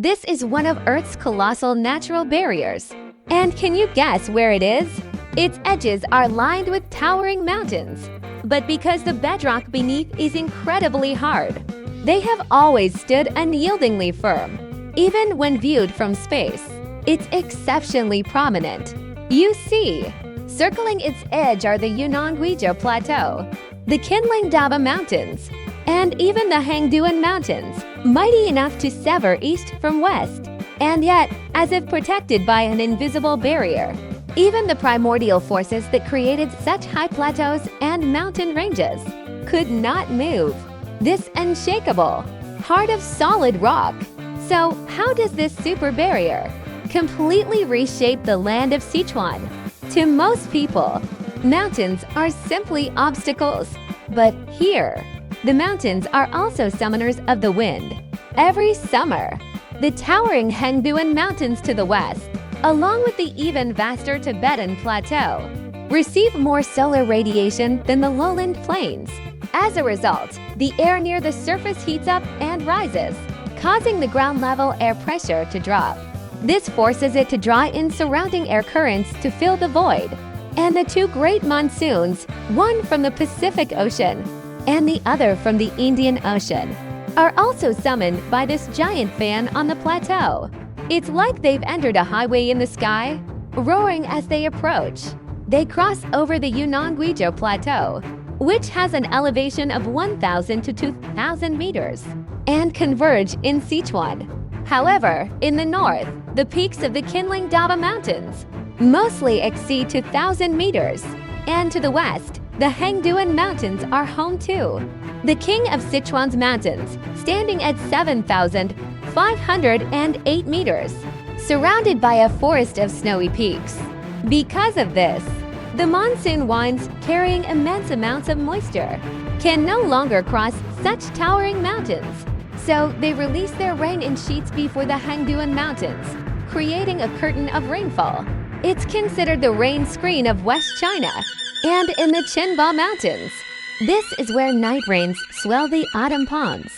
This is one of Earth's colossal natural barriers. And can you guess where it is? Its edges are lined with towering mountains. But because the bedrock beneath is incredibly hard, they have always stood unyieldingly firm. Even when viewed from space, it's exceptionally prominent. You see, circling its edge are the Yunnan-Guizhou Plateau, the Qinling-Daba Mountains, and even the Hangduan Mountains, mighty enough to sever east from west, and yet as if protected by an invisible barrier. Even the primordial forces that created such high plateaus and mountain ranges could not move this unshakable heart of solid rock. So how does this super barrier completely reshape the land of Sichuan? To most people, mountains are simply obstacles. But here, the mountains are also summoners of the wind. Every summer, the towering Hangduan Mountains to the west, along with the even vaster Tibetan Plateau, receive more solar radiation than the lowland plains. As a result, the air near the surface heats up and rises, causing the ground-level air pressure to drop. This forces it to draw in surrounding air currents to fill the void. And the two great monsoons, one from the Pacific Ocean and the other from the Indian Ocean, are also summoned by this giant fan on the plateau. It's like they've entered a highway in the sky, roaring as they approach. They cross over the Yunnan-Guizhou Plateau, which has an elevation of 1,000 to 2,000 meters, and converge in Sichuan. However, in the north, the peaks of the Qinling-Daba Mountains mostly exceed 2,000 meters, and to the west, the Hangduan Mountains are home to. The king of Sichuan's mountains, standing at 7,508 meters, surrounded by a forest of snowy peaks. Because of this, the monsoon winds carrying immense amounts of moisture can no longer cross such towering mountains. So they release their rain in sheets before the Hangduan Mountains, creating a curtain of rainfall. It's considered the rain screen of West China. And in the Qinba Mountains, this is where night rains swell the autumn ponds.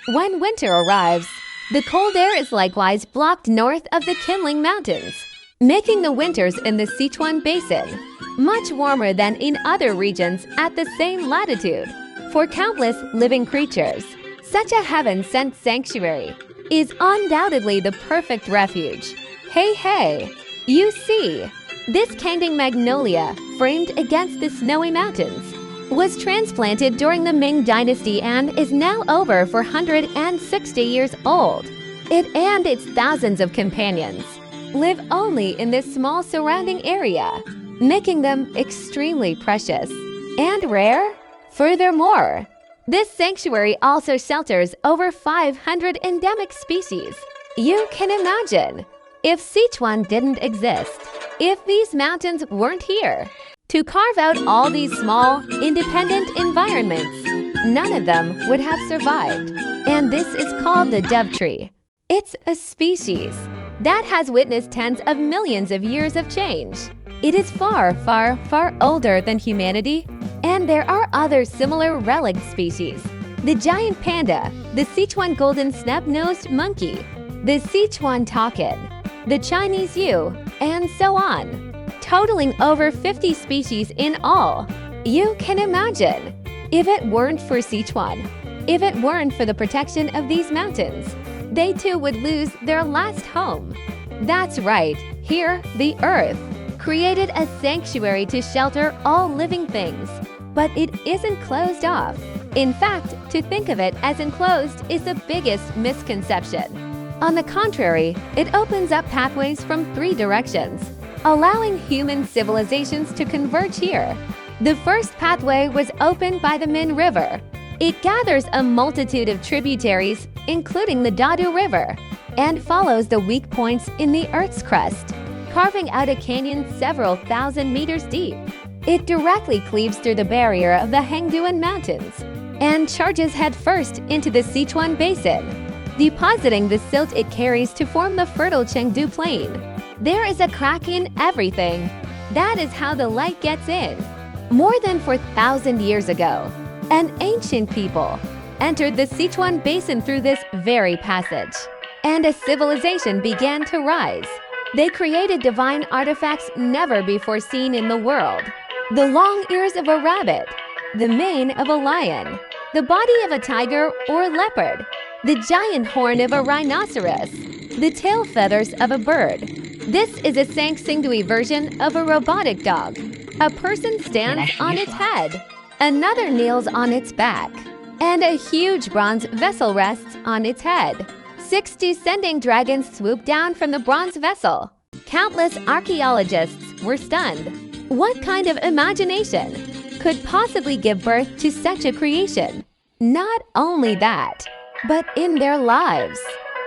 When winter arrives, the cold air is likewise blocked north of the Qinling Mountains, making the winters in the Sichuan Basin much warmer than in other regions at the same latitude. For countless living creatures, such a heaven-sent sanctuary is undoubtedly the perfect refuge. Hey, you see, this Kangding magnolia, framed against the snowy mountains, was transplanted during the Ming Dynasty and is now over 460 years old. It and its thousands of companions live only in this small surrounding area, making them extremely precious and rare. Furthermore, this sanctuary also shelters over 500 endemic species. You can imagine, if Sichuan didn't exist, if these mountains weren't here to carve out all these small, independent environments, none of them would have survived. And this is called the dove tree. It's a species that has witnessed tens of millions of years of change. It is far, far, far older than humanity, and there are other similar relic species. The giant panda, the Sichuan golden snub-nosed monkey, the Sichuan takin, the Chinese yew, and so on, totaling over 50 species in all. You can imagine, if it weren't for Sichuan, if it weren't for the protection of these mountains, they too would lose their last home. That's right, here, the Earth created a sanctuary to shelter all living things. But it isn't closed off. In fact, to think of it as enclosed is the biggest misconception. On the contrary, it opens up pathways from 3 directions, allowing human civilizations to converge here. The first pathway was opened by the Min River. It gathers a multitude of tributaries, including the Dadu River, and follows the weak points in the Earth's crust, carving out a canyon several thousand meters deep. It directly cleaves through the barrier of the Hangduan Mountains and charges headfirst into the Sichuan Basin, depositing the silt it carries to form the fertile Chengdu Plain. There is a crack in everything. That is how the light gets in. More than 4,000 years ago, an ancient people entered the Sichuan Basin through this very passage. and a civilization began to rise. They created divine artifacts never before seen in the world. The long ears of a rabbit, the mane of a lion, the body of a tiger or leopard, the giant horn of a rhinoceros, the tail feathers of a bird. This is a Sangsingdui version of a robotic dog. A person stands on its head, another kneels on its back, and a huge bronze vessel rests on its head. 6 descending dragons swooped down from the bronze vessel. Countless archaeologists were stunned. What kind of imagination could possibly give birth to such a creation? Not only that, but in their lives,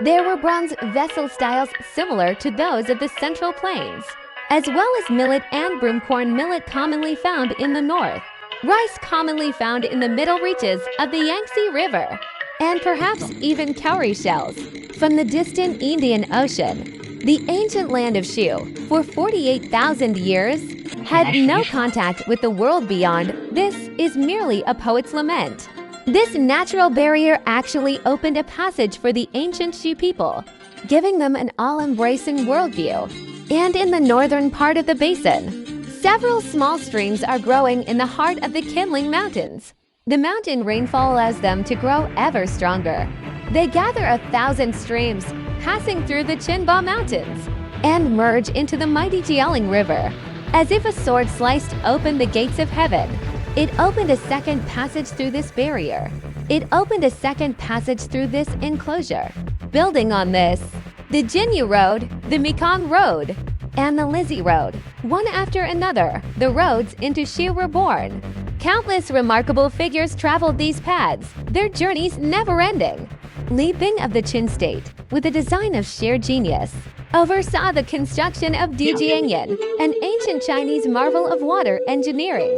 there were bronze vessel styles similar to those of the Central Plains, as well as millet and broomcorn millet commonly found in the north, rice commonly found in the middle reaches of the Yangtze River, and perhaps even cowrie shells from the distant Indian Ocean. The ancient land of Shu, for 48,000 years, had no contact with the world beyond. This is merely a poet's lament. This natural barrier actually opened a passage for the ancient Shu people, giving them an all-embracing worldview. And in the northern part of the basin, several small streams are growing in the heart of the Kinling Mountains. The mountain rainfall allows them to grow ever stronger. They gather 1,000 streams, passing through the Qinba Mountains, and merge into the mighty Jialing River. As if a sword sliced open the gates of heaven, it opened a second passage through this barrier. It opened a second passage through this enclosure. Building on this, the Jinyu Road, the Mekong Road, and the Lizzie Road, one after another, the roads into Shu were born. Countless remarkable figures traveled these paths, their journeys never-ending. Li Bing of the Qin state, with a design of sheer genius, oversaw the construction of Dujiangyan, an ancient Chinese marvel of water engineering.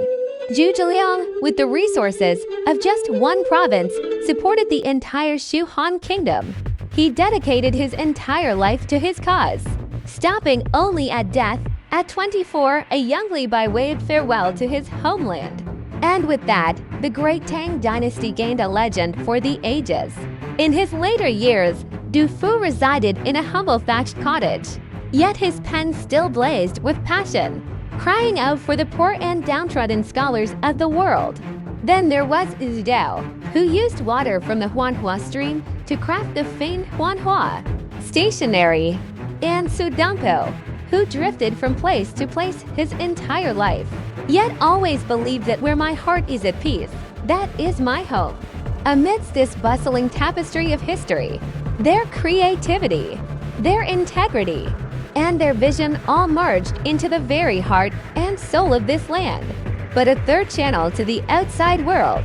Zhu Zhiliang, with the resources of just one province, supported the entire Shu Han kingdom. He dedicated his entire life to his cause, stopping only at death. At 24, a young Li Bai waved farewell to his homeland. And with that, the great Tang dynasty gained a legend for the ages. In his later years, Du Fu resided in a humble thatched cottage. Yet his pen still blazed with passion, crying out for the poor and downtrodden scholars of the world. Then there was Zhu Dao, who used water from the Huanhua stream to craft the famed Huanhua stationery, and Su Dongpo, who drifted from place to place his entire life, yet always believed that where my heart is at peace, that is my home. Amidst this bustling tapestry of history, their creativity, their integrity, and their vision all merged into the very heart and soul of this land. But a third channel to the outside world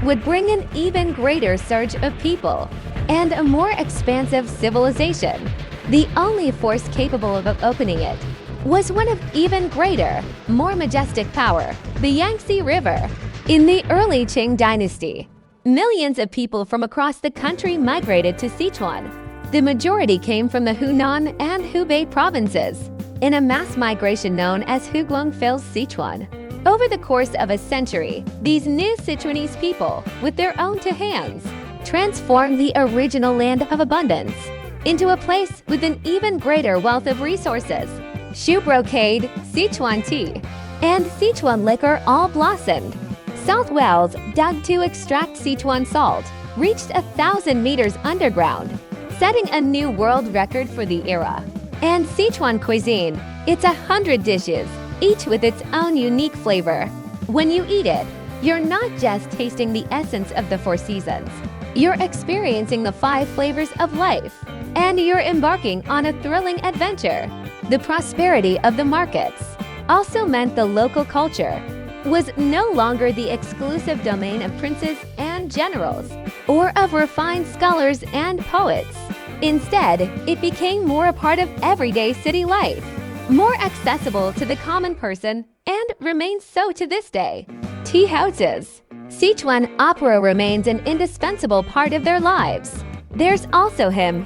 would bring an even greater surge of people and a more expansive civilization. The only force capable of opening it was one of even greater, more majestic power, the Yangtze River. In the early Qing dynasty, millions of people from across the country migrated to Sichuan. The majority came from the Hunan and Hubei provinces, in a mass migration known as Huglongfil's Sichuan. Over the course of a century, these new Sichuanese people, with their own two hands, transformed the original land of abundance into a place with an even greater wealth of resources. Shu brocade, Sichuan tea, and Sichuan liquor all blossomed. Salt wells dug to extract Sichuan salt reached 1,000 meters underground, setting a new world record for the era. And Sichuan cuisine, it's 100 dishes, each with its own unique flavor. When you eat it, you're not just tasting the essence of the 4 seasons. You're experiencing the 5 flavors of life, and you're embarking on a thrilling adventure. The prosperity of the markets also meant the local culture was no longer the exclusive domain of princes and generals, or of refined scholars and poets. Instead, it became more a part of everyday city life, more accessible to the common person, and remains so to this day. Tea houses. Sichuan opera remains an indispensable part of their lives. There's also him,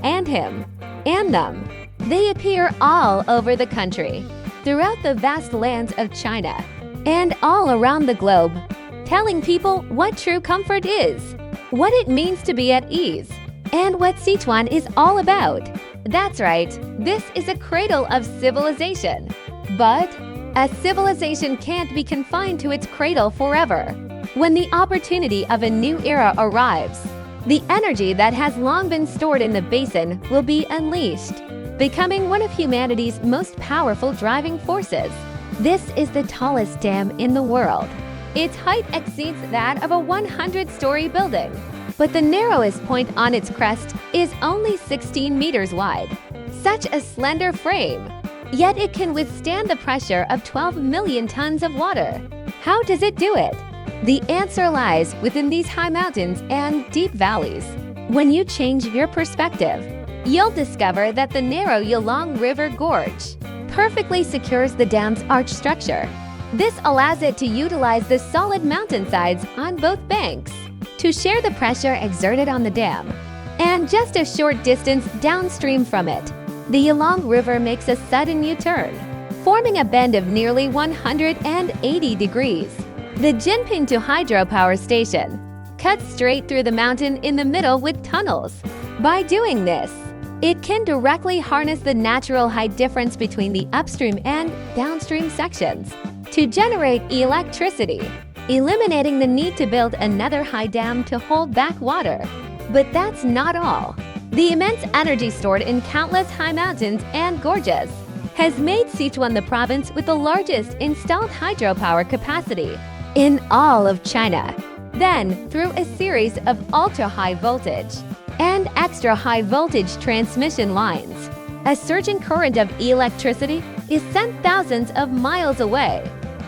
and them. They appear all over the country, throughout the vast lands of China, and all around the globe, telling people what true comfort is, what it means to be at ease, and what Sichuan is all about. That's right, this is a cradle of civilization. But a civilization can't be confined to its cradle forever. When the opportunity of a new era arrives, the energy that has long been stored in the basin will be unleashed, becoming one of humanity's most powerful driving forces. This is the tallest dam in the world. Its height exceeds that of a 100-story building, but the narrowest point on its crest is only 16 meters wide. Such a slender frame, yet it can withstand the pressure of 12 million tons of water. How does it do it? The answer lies within these high mountains and deep valleys. When you change your perspective, you'll discover that the narrow Yulong River Gorge perfectly secures the dam's arch structure. This allows it to utilize the solid mountainsides on both banks to share the pressure exerted on the dam. And just a short distance downstream from it, the Yulong River makes a sudden U-turn, forming a bend of nearly 180 degrees. The Jinpingtu hydropower station cuts straight through the mountain in the middle with tunnels. By doing this, it can directly harness the natural height difference between the upstream and downstream sections to generate electricity, eliminating the need to build another high dam to hold back water. But that's not all. The immense energy stored in countless high mountains and gorges has made Sichuan the province with the largest installed hydropower capacity in all of China. Then, through a series of ultra-high voltage and extra-high voltage transmission lines, a surging current of electricity is sent thousands of miles away.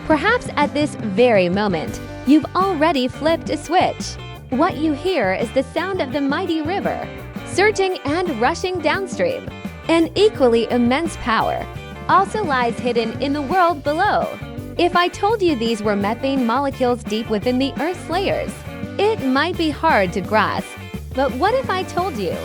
Perhaps at this very moment, you've already flipped a switch. What you hear is the sound of the mighty river, surging and rushing downstream. An equally immense power also lies hidden in the world below. If I told you these were methane molecules deep within the Earth's layers, it might be hard to grasp. But what if I told you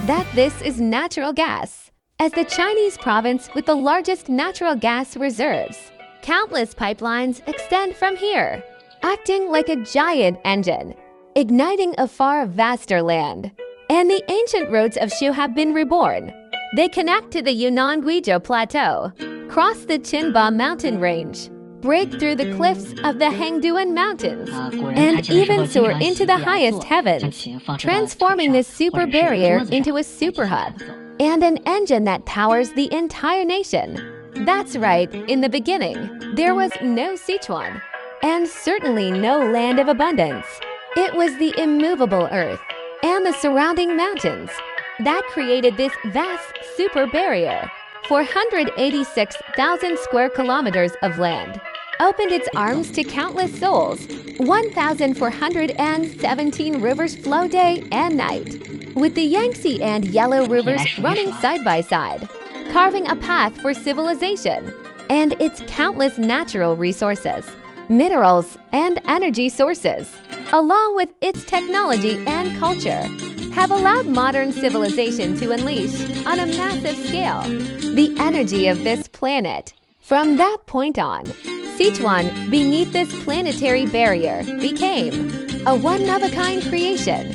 that this is natural gas? As the Chinese province with the largest natural gas reserves, countless pipelines extend from here, acting like a giant engine, igniting a far vaster land. And the ancient roads of Shu have been reborn. They connect to the Yunnan Guizhou Plateau, cross the Qinba mountain range, break through the cliffs of the Hangduan Mountains, and even soar into the highest heavens, transforming this super barrier into a super hub and an engine that powers the entire nation. That's right, in the beginning, there was no Sichuan, and certainly no land of abundance. It was the immovable earth and the surrounding mountains that created this vast super barrier. 486,000 square kilometers of land opened its arms to countless souls. 1,417 rivers flow day and night, with the Yangtze and Yellow rivers running side by side, carving a path for civilization. And its countless natural resources, minerals, and energy sources, along with its technology and culture, have allowed modern civilization to unleash, on a massive scale, the energy of this planet. From that point on, Sichuan, beneath this planetary barrier, became a one-of-a-kind creation.